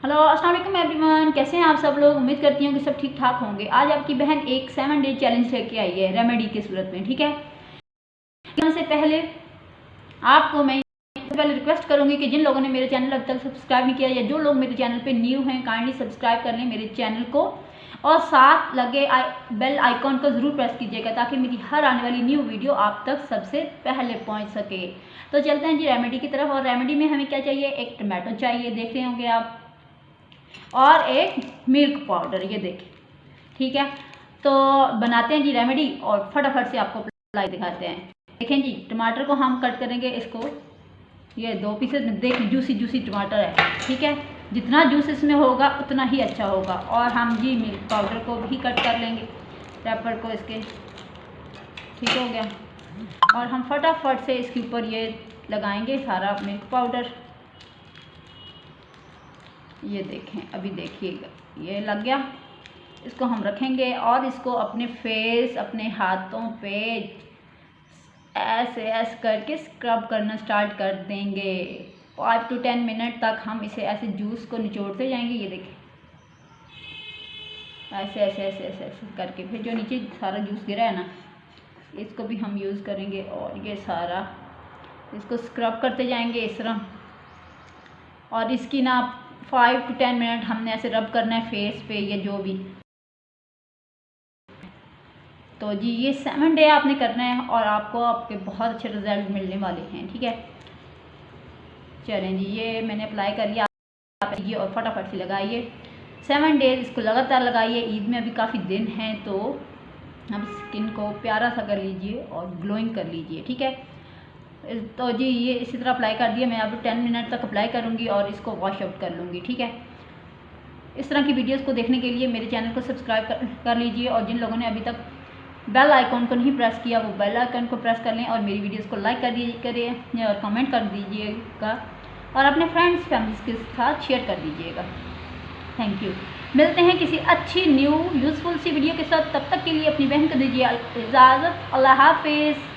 Hello अस्सलाम वालेकुम everyone, कैसे हैं आप सब लोग। उम्मीद करती हूँ कि सब ठीक ठाक होंगे। आज आपकी बहन एक 7 डे चैलेंज लेके आई है रेमेडी की सूरत में, ठीक है। से पहले आपको मैं रिक्वेस्ट करूंगी कि जिन लोगों ने मेरे चैनल अब तक सब्सक्राइब नहीं किया या जो लोग मेरे चैनल पे न्यू हैं, काइंडली सब्सक्राइब कर लें मेरे चैनल को और साथ लगे बेल आइकॉन को ज़रूर प्रेस कीजिएगा ताकि मेरी हर आने वाली न्यू वीडियो आप तक सबसे पहले पहुंच सके। तो चलते हैं जी रेमेडी की तरफ। और रेमेडी में हमें क्या चाहिए, एक टमाटो चाहिए, देख रहे होंगे आप, और एक मिल्क पाउडर, ये देखिए, ठीक है। तो बनाते हैं जी रेमेडी और फटाफट से आपको अप्लाई दिखाते हैं। देखें जी, टमाटर को हम कट करेंगे, इसको ये 2 पीसेस में। देखिए जूसी जूसी टमाटर है, ठीक है। जितना जूस इसमें होगा उतना ही अच्छा होगा। और हम जी मिल्क पाउडर को भी कट कर लेंगे, रैपर को इसके, ठीक हो गया। और हम फटाफट से इसके ऊपर ये लगाएंगे सारा मिल्क पाउडर। ये देखें, अभी देखिएगा ये लग गया। इसको हम रखेंगे और इसको अपने फेस, अपने हाथों पे ऐसे ऐसे करके स्क्रब करना स्टार्ट कर देंगे। 5 to 10 मिनट तक हम इसे ऐसे जूस को निचोड़ते जाएंगे। ये देखें, ऐसे ऐसे ऐसे ऐसे ऐसे करके फिर जो नीचे सारा जूस गिरा है ना, इसको भी हम यूज़ करेंगे और ये सारा इसको स्क्रब करते जाएंगे इस तरह। और इसकी ना 5 to 10 मिनट हमने ऐसे रब करना है फेस पे, ये जो भी। तो जी ये 7 डे आपने करना है और आपको आपके बहुत अच्छे रिजल्ट मिलने वाले हैं, ठीक है। चलें जी, ये मैंने अप्लाई कर लिया, आप लीजिए और फटाफट से लगाइए। 7 डेज इसको लगातार लगाइए। ईद में अभी काफ़ी दिन हैं तो हम स्किन को प्यारा सा कर लीजिए और ग्लोइंग कर लीजिए, ठीक है। तो जी ये इसी तरह अप्लाई कर दिया। मैं अब 10 मिनट तक अप्लाई करूँगी और इसको वॉश आउट कर लूँगी, ठीक है। इस तरह की वीडियोस को देखने के लिए मेरे चैनल को सब्सक्राइब कर लीजिए और जिन लोगों ने अभी तक बेल आइकॉन को नहीं प्रेस किया वो बेल आइकॉन को प्रेस कर लें और मेरी वीडियोस को लाइक करिए और कमेंट कर दीजिएगा और अपने फ्रेंड्स फैमिलीज के साथ शेयर कर दीजिएगा। Thank you. मिलते हैं किसी अच्छी न्यू यूज़फुल सी वीडियो के साथ। तब तक के लिए अपनी बहन को दीजिए इजाज़त। अल्लाह हाफिज़।